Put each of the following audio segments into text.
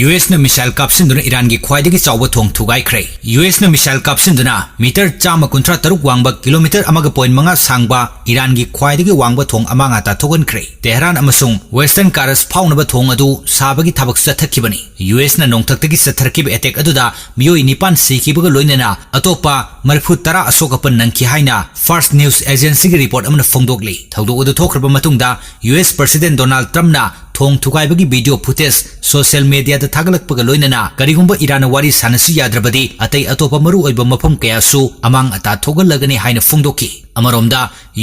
US na missile kapsinduna Iran gi khwaidagi chaoba thong thugaikhre. US na missile kapsinduna meter chama kuntra taruk wangba kilometer amaga point manga sangba Iran gi khwaidagi wangba thong amanga ta thogankhre. Tehran amasung Western Karas phaunaba thong adu sabagi thabak sathakibani. US na nongthaktagi satharkiba attack aduda miyoi nipan sikibaga loinana atopa marfu tara asokapan nangki haina First News Agency gi report amana phongdokli. Thawdok adu thokraba matungda US President Donald Trump na thong thugaiba video footage social media da thagalakpaga loinana karigumba Iran wari sanasi yadrabadi atai atopa maru oiba mafam kayasu amang ata thogalagani haina phongdoki. Amaromda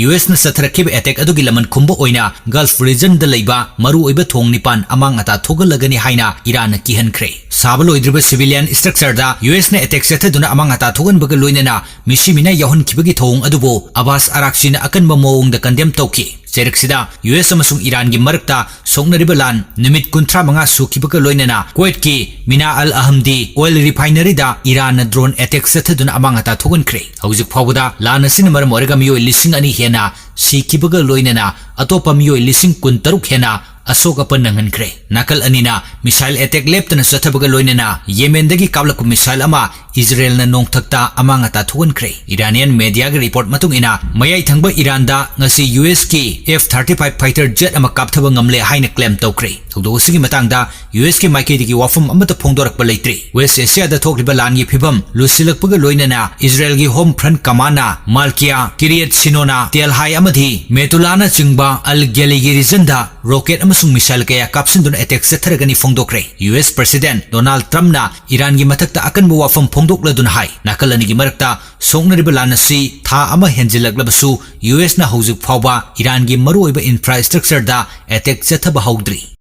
US na satharakib attack adugi laman khumba oina Gulf region da leiba maru oiba thong nipan amang ata thogalagani haina Iran na kihankhre. Sabaloidriba civilian structure da US na attack sathaduna amang ata thoganbaga loinana misimina yahun kibagi thong adubo Abbas Arakchi na akanba mawong da condemn tawki. Seriksida US amasung Iran gi marakta songnariba lan numit kuntra manga sukibaga loinana Kuwait ki Mina Al Ahmadi oil refinery da Iran na drone attack sathaduna amang ata thogankhre. Hauzik phawbada lan asin maram orega miyoi lising ani hena sikibaga loinana atopa miyoi lising kun taruk hena asoka panangankre. Nakal anina missile attack leptana sathabaga loinana Yemen dagi kablak missile ama Israel na nongthakta amang ata thogankre. Iranian media ga report matung ina mayai thangba Iran da ngasi US ki F-35 fighter jet ama kapthaba ngamle haina claim tawkre. Thogdo sigi matang da US ki maike digi wafam amata phongdorak balaitre. West Asia da thokriba lan gi phibam lusilakpaga loinana Israel gi home front kamana Malkia Kiryat Sinona Tel Hai amadi Metulana chingba Al Gali gi region da rocket amasung missile kaya kapsinduna attack satharagani phongdokre. US President Donald Trump na Iran gi mathakta akanba wafam phongdokladuna hai. Nakalani gi marakta songnariba lanasi tha ama henjilaklabasu US na hauzik phawba Iran gi maru oiba infrastructure da attack sathaba haudri.